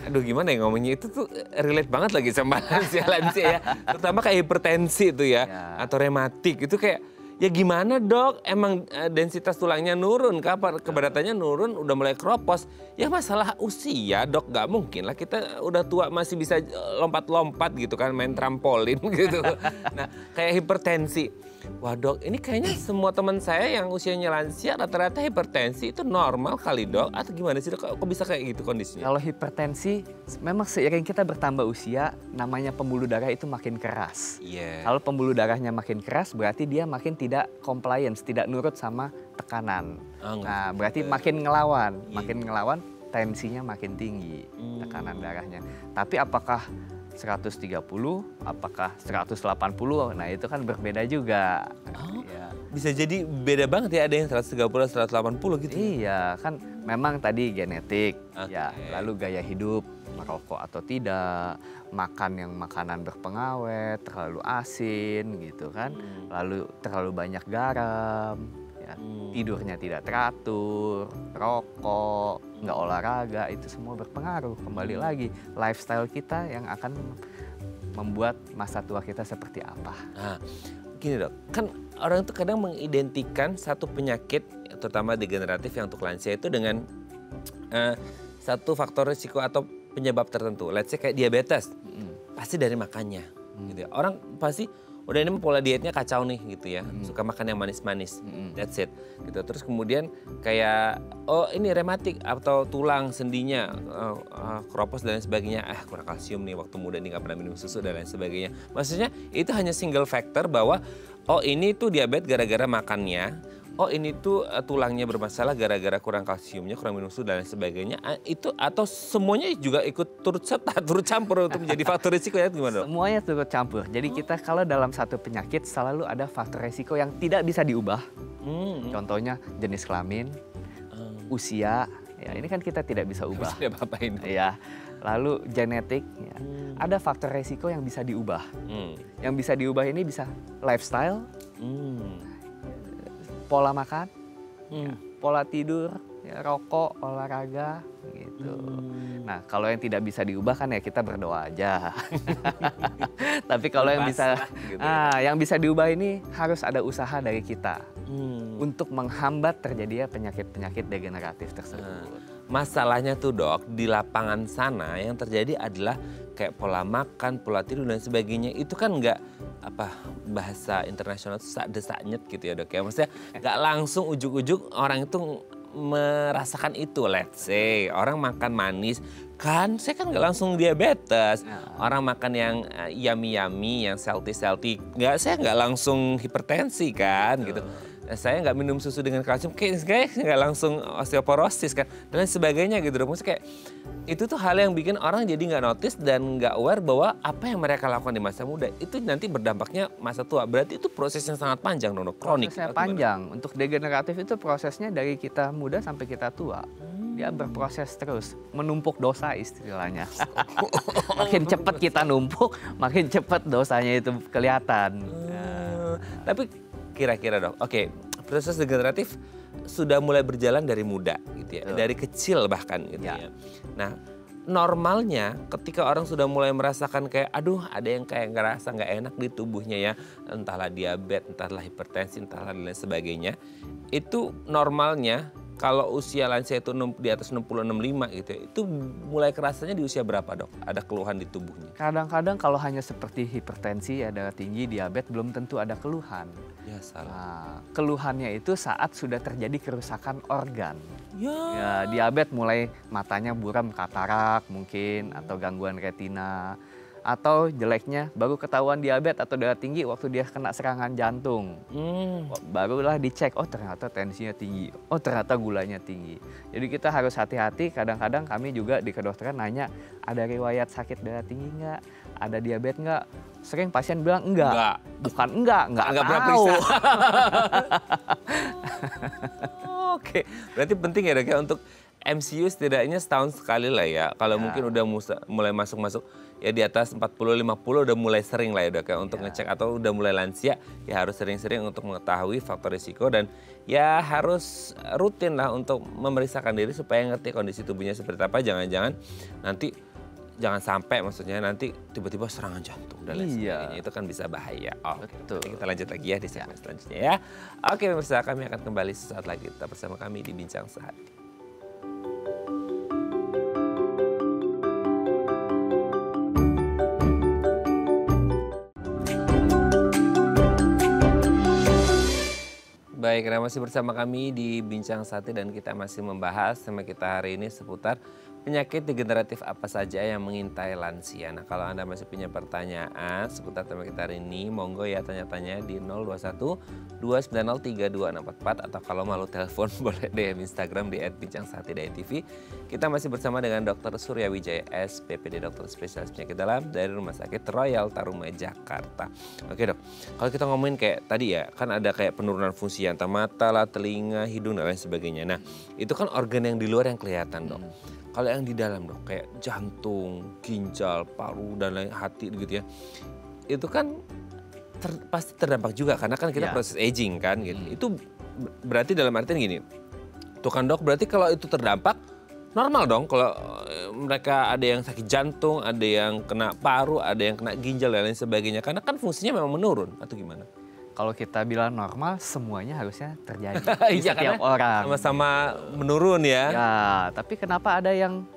aduh gimana ya ngomongnya, itu tuh relate banget lagi sama lansia ya. Terutama kayak hipertensi itu ya, atau rematik itu kayak, ya gimana dok, emang densitas tulangnya nurun, kepadatannya nurun, udah mulai keropos. Ya masalah usia dok, gak mungkin lah kita udah tua masih bisa lompat-lompat gitu kan, main trampolin gitu. Nah kayak hipertensi. Wah dok, ini kayaknya semua teman saya yang usianya lansia rata-rata hipertensi itu normal kali dok? Atau gimana sih dok, kok bisa kayak gitu kondisinya? Kalau hipertensi, memang seiring kita bertambah usia, namanya pembuluh darah itu makin keras. Kalau pembuluh darahnya makin keras, berarti dia makin tidak compliance, tidak nurut sama tekanan. Nah berarti makin ngelawan, tensinya makin tinggi tekanan darahnya. Tapi apakah 130, apakah 180, nah itu kan berbeda juga. Ya. Bisa jadi beda banget ya, ada yang 130, 180 gitu. Iya, kan memang tadi genetik, ya, lalu gaya hidup, merokok atau tidak, makan yang makanan berpengawet, terlalu asin gitu kan, lalu terlalu banyak garam, ya, tidurnya tidak teratur, rokok, nggak olahraga, itu semua berpengaruh. Kembali lagi, lifestyle kita yang akan membuat masa tua kita seperti apa. Nah, gini dok, kan orang itu kadang mengidentikan satu penyakit, terutama degeneratif yang untuk lansia itu dengan satu faktor risiko atau penyebab tertentu. Let's say kayak diabetes, pasti dari makannya. Gitu ya. Orang pasti, udah ini pola dietnya kacau nih gitu ya, suka makan yang manis-manis, that's it. Gitu. Terus kemudian kayak, oh ini rematik atau tulang sendinya keropos dan lain sebagainya, kurang kalsium nih waktu muda nih gak pernah minum susu dan lain sebagainya. Maksudnya itu hanya single factor bahwa, oh ini tuh diabetes gara-gara makannya, oh ini tuh tulangnya bermasalah gara-gara kurang kalsiumnya, kurang minum susu dan lain sebagainya. Itu atau semuanya juga ikut turut serta, turut campur untuk menjadi faktor risiko ya gimana dok? Semuanya turut campur. Jadi kita kalau dalam satu penyakit selalu ada faktor risiko yang tidak bisa diubah. Contohnya jenis kelamin, usia, ya ini kan kita tidak bisa ubah. Tidak apa-apain. Ya. Lalu genetik, ya. Ada faktor risiko yang bisa diubah. Yang bisa diubah ini bisa lifestyle, pola makan, ya, pola tidur, ya rokok, olahraga gitu. Nah, kalau yang tidak bisa diubah kan ya kita berdoa aja. Tapi kalau yang bisa Pasrah gitu ya. yang bisa diubah ini harus ada usaha dari kita untuk menghambat terjadinya penyakit-penyakit degeneratif tersebut. Masalahnya tuh dok, di lapangan sana yang terjadi adalah kayak pola makan, pola tidur dan sebagainya itu kan nggak bahasa internasional itu sak-desaknyet gitu ya dok ya. Maksudnya nggak langsung ujuk-ujuk orang itu merasakan itu. Let's say orang makan manis kan, saya kan nggak langsung diabetes. Orang makan yang yummy-yummy, yang salty-salty, saya nggak langsung hipertensi kan gitu. Saya nggak minum susu dengan kalsium, kayak nggak langsung osteoporosis kan, dan lain sebagainya gitu. Maksudnya kayak itu tuh hal yang bikin orang jadi nggak notice dan nggak aware bahwa apa yang mereka lakukan di masa muda itu nanti berdampaknya masa tua. Berarti itu proses yang sangat panjang, dong, kronik. Prosesnya panjang. Untuk degeneratif itu prosesnya dari kita muda sampai kita tua. Dia berproses terus, menumpuk dosa istilahnya. Makin cepat kita numpuk, makin cepat dosanya itu kelihatan. Tapi kira-kira dok, oke, proses degeneratif sudah mulai berjalan dari muda gitu ya, dari kecil bahkan gitu ya. Nah, normalnya ketika orang sudah mulai merasakan kayak aduh ada yang kayak ngerasa nggak enak di tubuhnya ya, entahlah diabetes, entahlah hipertensi, entahlah dan lain sebagainya, itu normalnya kalau usia lansia itu di atas 60-65 gitu ya, itu mulai kerasanya di usia berapa dok? Ada keluhan di tubuhnya? Kadang-kadang kalau hanya seperti hipertensi, darah tinggi, diabetes belum tentu ada keluhan. Ya salah. Nah, keluhannya itu saat sudah terjadi kerusakan organ. Ya. Diabetes mulai matanya buram, katarak mungkin, atau gangguan retina. Atau jeleknya baru ketahuan diabetes atau darah tinggi waktu dia kena serangan jantung. Barulah dicek, oh ternyata tensinya tinggi, oh ternyata gulanya tinggi. Jadi kita harus hati-hati, kadang-kadang kami juga di kedokteran nanya, ada riwayat sakit darah tinggi nggak? Ada diabetes nggak? Sering pasien bilang enggak. Bukan enggak pernah tahu. periksa. Oke, berarti penting ya dok ya untuk MCU setidaknya setahun sekali lah ya. Kalau mungkin udah mulai masuk-masuk ya di atas 40-50 udah mulai sering lah ya dok ya untuk ngecek, atau udah mulai lansia ya harus sering-sering untuk mengetahui faktor risiko dan ya harus rutin lah untuk memeriksakan diri supaya ngerti kondisi tubuhnya seperti apa. Jangan sampai maksudnya nanti tiba-tiba serangan jantung dan lain sebagainya, itu kan bisa bahaya. Betul. Kita lanjut lagi ya di segmen selanjutnya ya. Oke pemirsa, kami akan kembali sesaat lagi tetap bersama kami di Bincang Sehati. Baik, masih bersama kami di Bincang Sehati dan kita masih membahas tema kita hari ini seputar penyakit degeneratif apa saja yang mengintai lansia. Nah, kalau Anda masih punya pertanyaan seputar tema kita hari ini, monggo ya tanya-tanya di 021-290-3244 atau kalau malu telepon boleh DM Instagram di @bincang_sehati.tv. Kita masih bersama dengan Dr. Surya Wijaya, SPPD, dokter spesialis penyakit dalam dari Rumah Sakit Royal Tarumai, Jakarta. Oke dok, kalau kita ngomongin kayak tadi ya, kan ada kayak penurunan fungsi antara mata lah, telinga, hidung dan lain sebagainya. Nah, itu kan organ yang di luar yang kelihatan dok. Kalau yang di dalam dok, kayak jantung, ginjal, paru, dan lain hati gitu ya. Itu kan pasti terdampak juga karena kan kita proses aging kan gitu. Itu berarti dalam artian gini, tuh kan dok, berarti kalau itu terdampak, normal dong kalau mereka ada yang sakit jantung, ada yang kena paru, ada yang kena ginjal, dan lain sebagainya. Karena kan fungsinya memang menurun, atau gimana? Kalau kita bilang normal, semuanya harusnya terjadi di setiap orang. Sama-sama menurun ya. Ya, tapi kenapa ada yang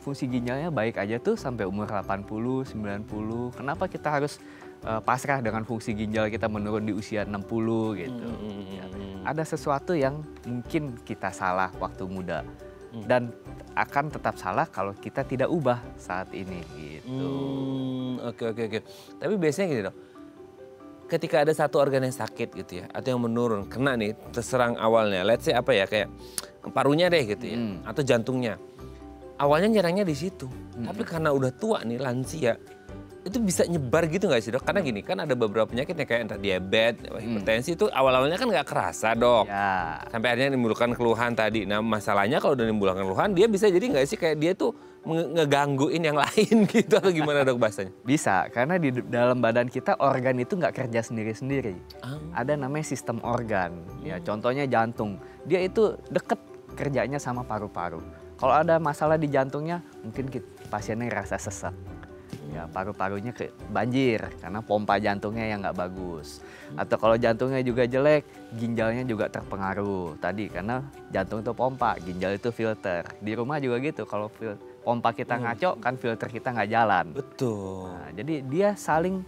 fungsi ginjalnya baik aja tuh sampai umur 80, 90. Kenapa kita harus pasrah dengan fungsi ginjal kita menurun di usia 60 gitu. Ya, ada sesuatu yang mungkin kita salah waktu muda. Dan akan tetap salah kalau kita tidak ubah saat ini gitu. Oke. Tapi biasanya gini dok. Ketika ada satu organ yang sakit gitu ya, atau yang menurun, kena nih, terserang awalnya, let's say apa ya, kayak parunya deh gitu ya, atau jantungnya. Awalnya nyerangnya di situ, tapi karena udah tua nih, lansia, itu bisa nyebar gitu nggak sih dok? Karena gini, kan ada beberapa penyakit yang kayak entah diabetes, hipertensi itu awal-awalnya kan nggak kerasa dok. Ya. Sampai akhirnya menimbulkan keluhan tadi. Nah masalahnya kalau udah menimbulkan keluhan, dia bisa jadi nggak sih kayak dia tuh ngegangguin yang lain gitu atau gimana dok bahasanya? Bisa, karena di dalam badan kita organ itu nggak kerja sendiri-sendiri. Ada namanya sistem organ. Ya, contohnya jantung. Dia itu deket kerjanya sama paru-paru. Kalau ada masalah di jantungnya, mungkin pasiennya ngerasa sesak. Ya, paru-parunya banjir karena pompa jantungnya yang nggak bagus. Atau kalau jantungnya juga jelek, ginjalnya juga terpengaruh. Tadi karena jantung itu pompa, ginjal itu filter. Di rumah juga gitu, kalau pompa kita ngaco kan filter kita nggak jalan. Betul. Nah, jadi dia saling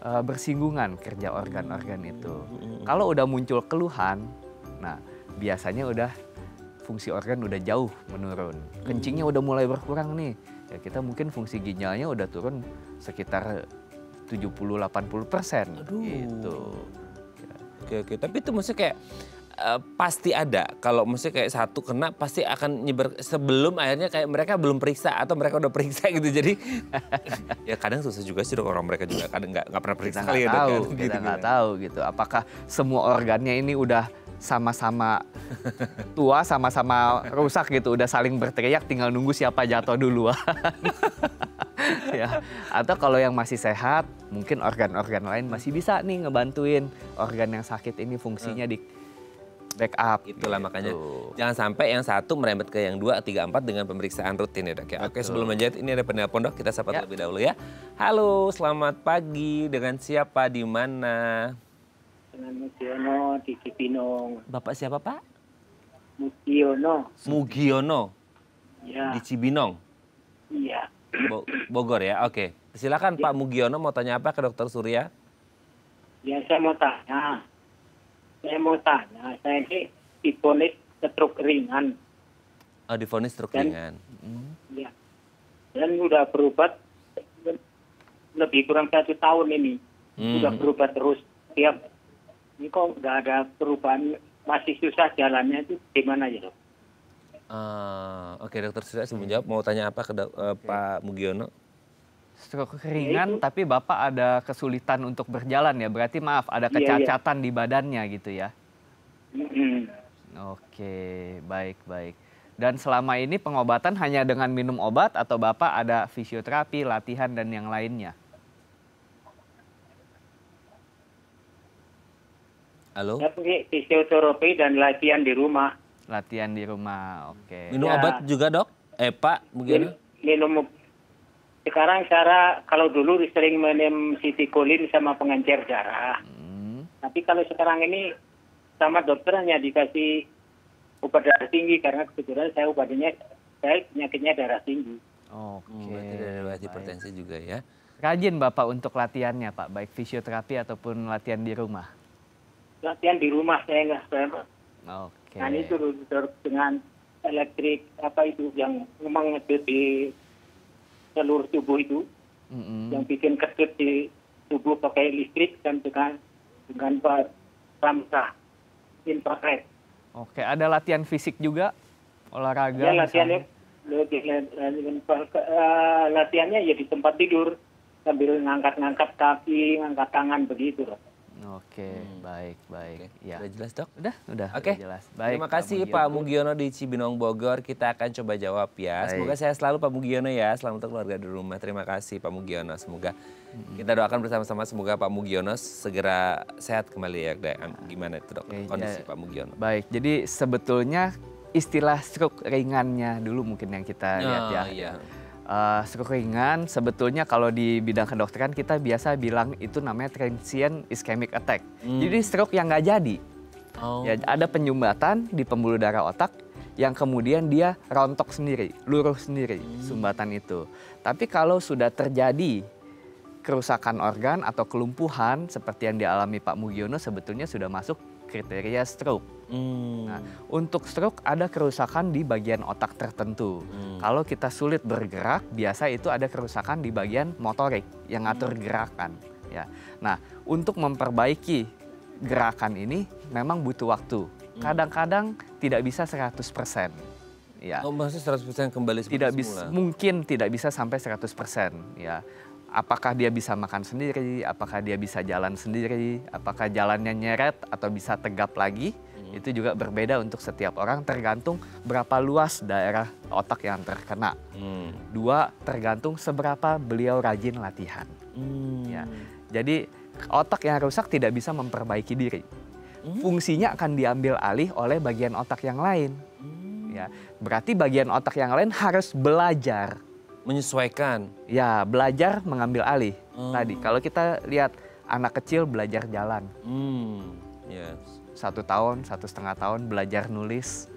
bersinggungan kerja organ-organ itu. Kalau udah muncul keluhan, nah biasanya udah fungsi organ udah jauh menurun. Kencingnya udah mulai berkurang nih. Ya kita mungkin fungsi ginjalnya udah turun sekitar 70-80% gitu. Oke. Tapi itu maksudnya kayak pasti ada. Kalau maksudnya kayak satu kena pasti akan nyebar sebelum akhirnya kayak mereka belum periksa atau mereka udah periksa gitu. Jadi ya kadang susah juga sih dok, orang mereka juga kadang nggak pernah periksa. Kita nggak tahu gitu. Apakah semua organnya ini udah sama-sama tua, sama-sama rusak gitu, udah saling berteriak, tinggal nunggu siapa jatuh duluan. Ya. Atau kalau yang masih sehat, mungkin organ-organ lain masih bisa nih ngebantuin organ yang sakit ini fungsinya di backup. Itulah gitu. Makanya jangan sampai yang satu merembet ke yang 2, 3, 4 dengan pemeriksaan rutin ya dok ya. Oke, sebelum lanjut ini ada penelpon dok, kita sapa terlebih dahulu ya. Halo, selamat pagi, dengan siapa, di mana? Dengan Mugiono di Cibinong. Bapak siapa Pak? Mugiono. Ya. Ya. Di Cibinong? Iya. Bogor ya, oke. Silakan Pak Mugiono, mau tanya apa ke dokter Surya? Ya saya mau tanya. Saya ini divonis stroke ringan. Oh, divonis stroke ringan. Ya. Dan udah berobat lebih kurang 1 tahun ini. Udah berobat terus tiap. Ini kok nggak ada perubahan, masih susah jalannya, itu gimana ya dok? Oke, dokter Surya sebelum jawab mau tanya apa ke Pak Mugiono? Stroke ringan tapi Bapak ada kesulitan untuk berjalan ya, berarti maaf ada kecacatan di badannya gitu ya? Oke, baik. Dan selama ini pengobatan hanya dengan minum obat atau Bapak ada fisioterapi, latihan dan yang lainnya? Halo? Saya pakai fisioterapi dan latihan di rumah. Latihan di rumah, oke. Minum obat juga dok? Pak Mugiono? Minum. Sekarang cara kalau dulu sering minum sitikolin sama pengencer darah. Tapi kalau sekarang ini sama dokter hanya dikasih obat darah tinggi karena kebetulan saya penyakitnya darah tinggi. Oke. Berarti ada hipertensi juga ya? Rajin Bapak untuk latihannya Pak, baik fisioterapi ataupun latihan di rumah? Latihan di rumah saya nggak. Oke. Nah itu dengan elektrik itu yang memang di seluruh tubuh itu, yang bikin kedut di tubuh pakai listrik dan dengan pramsa infrared. Oke, ada latihan fisik juga, olahraga? Ya latihannya ya di tempat tidur sambil ngangkat-ngangkat kaki, ngangkat tangan begitu. Oke, baik. Ya. Udah jelas dok? Udah Oke. jelas. Baik. Terima kasih Pak Mugiono di Cibinong Bogor. Kita akan coba jawab ya. Semoga sehat selalu Pak Mugiono ya. Selamat untuk keluarga di rumah. Terima kasih Pak Mugiono. Semoga kita doakan bersama-sama semoga Pak Mugiono segera sehat kembali ya. Gimana itu dok kondisi Pak Mugiono? Baik. Jadi sebetulnya istilah stroke ringannya dulu mungkin yang kita lihat ya. Iya. Stroke ringan sebetulnya kalau di bidang kedokteran kita biasa bilang itu namanya transient ischemic attack. Jadi stroke yang nggak jadi. Ya, ada penyumbatan di pembuluh darah otak yang kemudian dia rontok sendiri, luruh sendiri sumbatan itu. Tapi kalau sudah terjadi kerusakan organ atau kelumpuhan seperti yang dialami Pak Mugiono sebetulnya sudah masuk kriteria stroke. Nah, untuk stroke ada kerusakan di bagian otak tertentu. Kalau kita sulit bergerak, biasa itu ada kerusakan di bagian motorik yang ngatur gerakan. Ya. Nah, untuk memperbaiki gerakan ini memang butuh waktu. Kadang-kadang tidak bisa 100%. Ya. Oh, maksudnya 100% kembali seperti semula? Mungkin tidak bisa sampai 100%. Ya. Apakah dia bisa makan sendiri, apakah dia bisa jalan sendiri, apakah jalannya nyeret atau bisa tegap lagi, itu juga berbeda untuk setiap orang tergantung berapa luas daerah otak yang terkena. 2, tergantung seberapa beliau rajin latihan. Ya. Jadi otak yang rusak tidak bisa memperbaiki diri. fungsinya akan diambil alih oleh bagian otak yang lain. Ya, berarti bagian otak yang lain harus belajar. Menyesuaikan. Ya, belajar mengambil alih. Tadi kalau kita lihat anak kecil belajar jalan. Yes. 1 tahun, 1,5 tahun belajar nulis.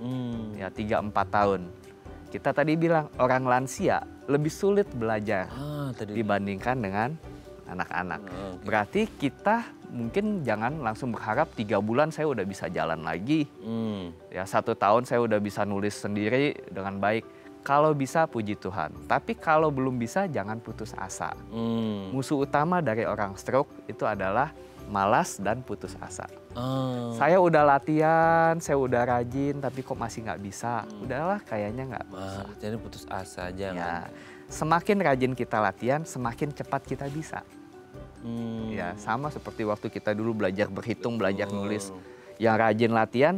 Ya, 3-4 tahun. Kita tadi bilang orang lansia lebih sulit belajar dibandingkan dengan anak-anak. Berarti kita mungkin jangan langsung berharap 3 bulan saya udah bisa jalan lagi. Ya 1 tahun saya udah bisa nulis sendiri dengan baik. Kalau bisa puji Tuhan. Tapi kalau belum bisa jangan putus asa. Musuh utama dari orang stroke itu adalah malas dan putus asa. Saya udah latihan, saya udah rajin, tapi kok masih nggak bisa. Udahlah kayaknya nggak bisa. Jadi putus asa jangan. Ya, semakin rajin kita latihan, semakin cepat kita bisa. Ya, sama seperti waktu kita dulu belajar berhitung, belajar nulis. Yang rajin latihan,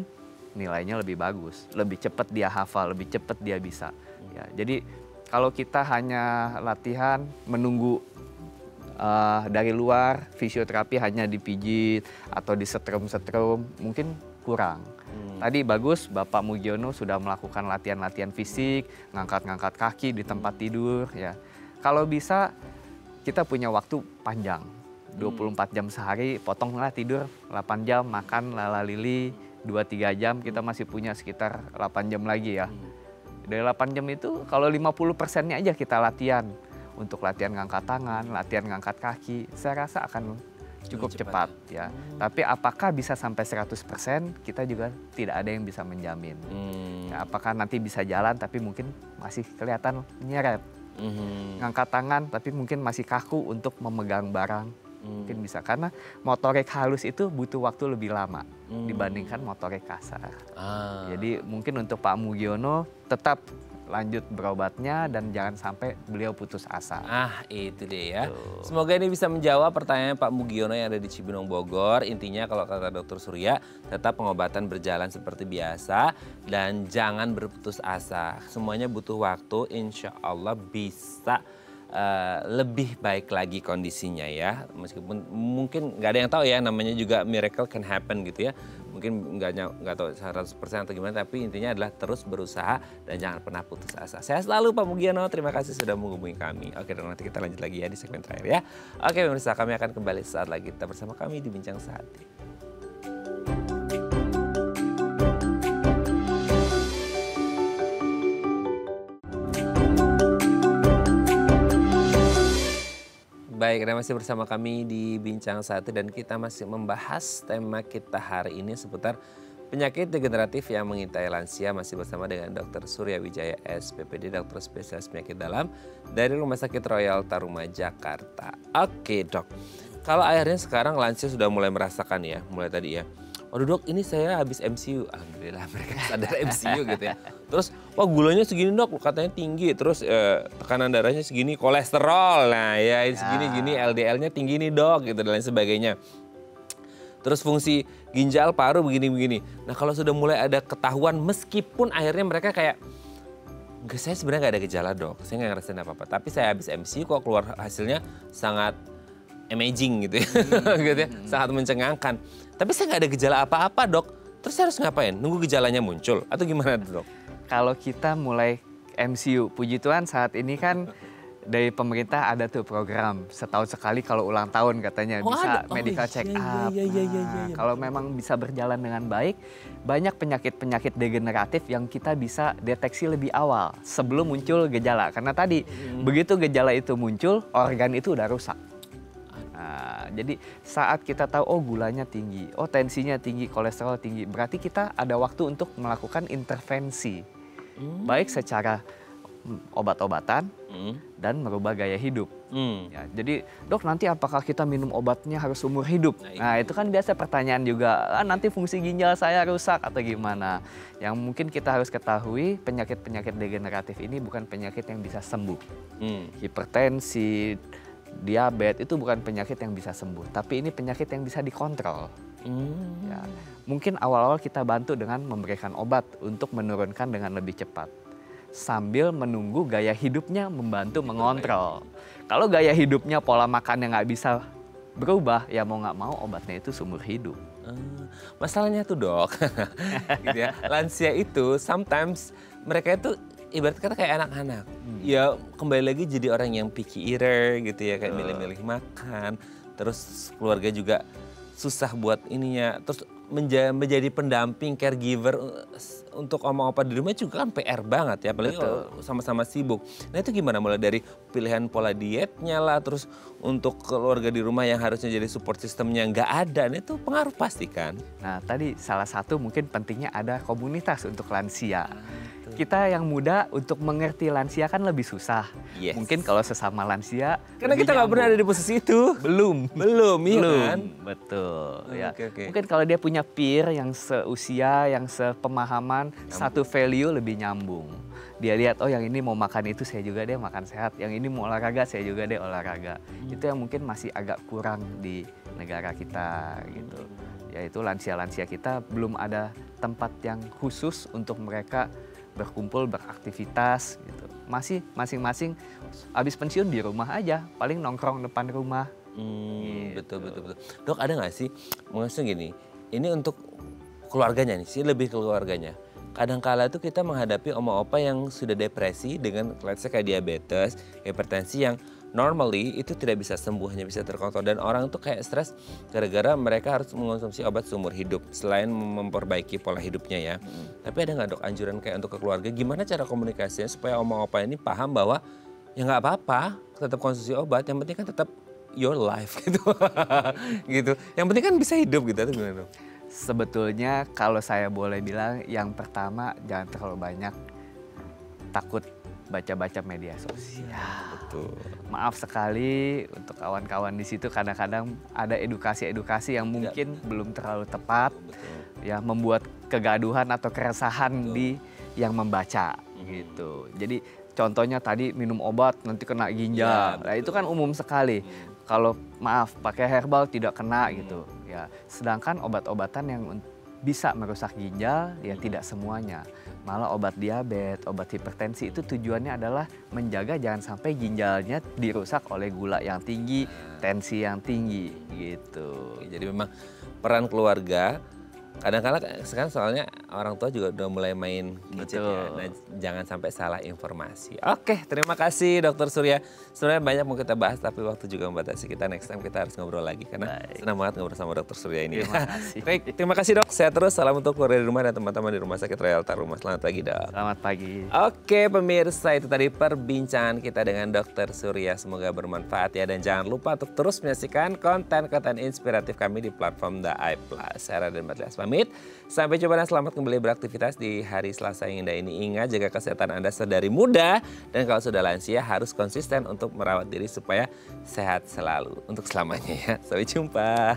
nilainya lebih bagus. Lebih cepat dia hafal, lebih cepat dia bisa. Ya, jadi kalau kita hanya latihan, menunggu dari luar, fisioterapi hanya dipijit atau disetrum-setrum, mungkin kurang. Tadi bagus Bapak Mugiono sudah melakukan latihan-latihan fisik, ngangkat-ngangkat kaki di tempat tidur. Ya, kalau bisa kita punya waktu panjang, 24 jam sehari, potonglah tidur 8 jam, makan lala-lili, 2-3 jam, kita masih punya sekitar 8 jam lagi ya. Dari 8 jam itu kalau 50%-nya aja kita latihan, untuk latihan ngangkat tangan, latihan ngangkat kaki, saya rasa akan cukup cepat ya. Tapi apakah bisa sampai 100%, kita juga tidak ada yang bisa menjamin. Ya, apakah nanti bisa jalan tapi mungkin masih kelihatan nyeret. Ngangkat tangan tapi mungkin masih kaku untuk memegang barang. Mungkin bisa, karena motorik halus itu butuh waktu lebih lama dibandingkan motorik kasar. Jadi mungkin untuk Pak Mugiono tetap lanjut berobatnya dan jangan sampai beliau putus asa. Itu dia ya. Semoga ini bisa menjawab pertanyaan Pak Mugiono yang ada di Cibinong, Bogor. Intinya kalau kata Dr. Surya, tetap pengobatan berjalan seperti biasa dan jangan berputus asa. Semuanya butuh waktu, insya Allah bisa lebih baik lagi kondisinya ya. Meskipun mungkin nggak ada yang tahu ya, namanya juga miracle can happen gitu ya. Mungkin nggak tahu 100% atau gimana, tapi intinya adalah terus berusaha dan jangan pernah putus asa. Saya selalu Pak Mugiono, terima kasih sudah menghubungi kami. Oke, dan nanti kita lanjut lagi ya di segmen terakhir ya. Oke pemirsa, kami akan kembali saat lagi tetap bersama kami di Bincang Sehati. Baik, Anda masih bersama kami di Bincang Sehati dan kita masih membahas tema kita hari ini seputar penyakit degeneratif yang mengintai lansia. Masih bersama dengan Dr. Surya Wijaya SPPD, dokter spesialis penyakit dalam dari Rumah Sakit Royal Taruma, Jakarta. Oke dok, kalau akhirnya sekarang lansia sudah mulai merasakan ya, mulai tadi ya. Waduh dok, ini saya habis MCU. Alhamdulillah mereka sadar MCU gitu ya. Terus, wah gulanya segini dok, katanya tinggi. Terus tekanan darahnya segini, kolesterol. Nah ya segini-gini, LDL-nya tinggi nih dok, gitu dan lain sebagainya. Terus fungsi ginjal, paru begini-begini. Nah kalau sudah mulai ada ketahuan, meskipun akhirnya mereka kayak, enggak, saya sebenarnya nggak ada gejala dok, saya nggak ngerasain apa-apa. Tapi saya habis MCU kok keluar hasilnya sangat amazing gitu ya, gitu ya, sangat mencengangkan. Tapi saya nggak ada gejala apa-apa dok, terus saya harus ngapain? Nunggu gejalanya muncul atau gimana dok? Kalau kita mulai MCU, puji Tuhan saat ini kan dari pemerintah ada tuh program setahun sekali kalau ulang tahun katanya bisa medical check up. Kalau memang bisa berjalan dengan baik, banyak penyakit-penyakit degeneratif yang kita bisa deteksi lebih awal sebelum muncul gejala. Karena tadi begitu gejala itu muncul, organ itu udah rusak. Nah, jadi saat kita tahu oh gulanya tinggi, oh tensinya tinggi, kolesterol tinggi, berarti kita ada waktu untuk melakukan intervensi. Baik secara obat-obatan dan merubah gaya hidup. Ya, jadi dok nanti apakah kita minum obatnya harus umur hidup? Nah itu kan biasa pertanyaan juga, nanti fungsi ginjal saya rusak atau gimana? Yang mungkin kita harus ketahui penyakit-penyakit degeneratif ini bukan penyakit yang bisa sembuh. Hipertensi, diabetes itu bukan penyakit yang bisa sembuh, tapi ini penyakit yang bisa dikontrol. Ya, mungkin awal-awal kita bantu dengan memberikan obat untuk menurunkan dengan lebih cepat, sambil menunggu gaya hidupnya membantu mengontrol. Kalau gaya hidupnya pola makannya nggak bisa berubah, ya mau nggak mau obatnya itu seumur hidup. Masalahnya tuh dok, gitu ya, lansia itu sometimes mereka itu ibarat kata kayak anak-anak. Ya kembali lagi jadi orang yang picky eater gitu ya, kayak milih-milih makan. Terus keluarga juga susah buat ininya. Terus menjadi pendamping caregiver untuk oma opa di rumah juga kan PR banget ya, apalagi kalau sama-sama sibuk. Nah itu gimana, mulai dari pilihan pola dietnya lah, terus untuk keluarga di rumah yang harusnya jadi support sistemnya nggak ada, nah itu pengaruh pasti kan. Nah tadi salah satu mungkin pentingnya ada komunitas untuk lansia. Kita yang muda untuk mengerti lansia kan lebih susah. Yes. Mungkin kalau sesama lansia. Karena kita nggak pernah ada di posisi itu. Belum, iya belum. kan? Betul. Ya. Oke. Mungkin kalau dia punya peer yang seusia, yang sepemahaman, satu value lebih nyambung. Dia lihat, oh yang ini mau makan itu saya juga deh makan sehat. Yang ini mau olahraga saya juga deh olahraga. Itu yang mungkin masih agak kurang di negara kita gitu. Yaitu lansia-lansia kita belum ada tempat yang khusus untuk mereka berkumpul, beraktivitas gitu. Masih masing-masing habis pensiun di rumah aja, paling nongkrong depan rumah. Betul. Dok, ada nggak sih, maksudnya gini, ini untuk keluarganya nih, sih lebih ke keluarganya. Kadang-kala itu kita menghadapi oma opa yang sudah depresi dengan let's say kayak diabetes, hipertensi yang normally itu tidak bisa sembuh, hanya bisa terkontrol. Dan orang tuh kayak stres gara-gara mereka harus mengonsumsi obat seumur hidup selain memperbaiki pola hidupnya ya. Tapi ada nggak dok anjuran kayak untuk ke keluarga, gimana cara komunikasinya supaya oma opa ini paham bahwa ya nggak apa-apa tetap konsumsi obat, yang penting kan tetap your life gitu. Gitu. Yang penting kan bisa hidup gitu, atau gimana dok? Sebetulnya kalau saya boleh bilang, yang pertama jangan terlalu banyak takut baca-baca media sosial. Betul. Maaf sekali untuk kawan-kawan di situ, kadang-kadang ada edukasi-edukasi yang mungkin belum terlalu tepat, ya membuat kegaduhan atau keresahan di yang membaca gitu. Jadi contohnya tadi minum obat nanti kena ginjal, nah itu kan umum sekali. Kalau maaf pakai herbal tidak kena gitu, ya. Sedangkan obat-obatan yang bisa merusak ginjal ya tidak semuanya. Malah obat diabetes, obat hipertensi itu tujuannya adalah menjaga jangan sampai ginjalnya dirusak oleh gula yang tinggi, tensi yang tinggi gitu. Jadi memang peran keluarga, kadang-kadang sekarang soalnya orang tua juga udah mulai main gadget ya. Nah, jangan sampai salah informasi. Oke, terima kasih Dokter Surya. Sebenarnya banyak mau kita bahas tapi waktu juga membatasi kita. Next time kita harus ngobrol lagi karena senang banget ngobrol sama Dokter Surya ini. Terima kasih. Baik, terima kasih dok. Sehat terus. Salam untuk keluarga di rumah dan teman-teman di Rumah Sakit Royal Taruma. Selamat pagi dok. Selamat pagi. Oke pemirsa, itu tadi perbincangan kita dengan Dokter Surya. Semoga bermanfaat ya. Dan jangan lupa untuk terus menyaksikan konten-konten inspiratif kami di platform The Eye Plus. Saya Raden Batlias pamit. Sampai jumpa dan selamat kembali beraktivitas di hari Selasa yang indah ini. Ingat, jaga kesehatan Anda sedari muda. Dan kalau sudah lansia harus konsisten untuk merawat diri supaya sehat selalu. Untuk selamanya ya. Sampai jumpa.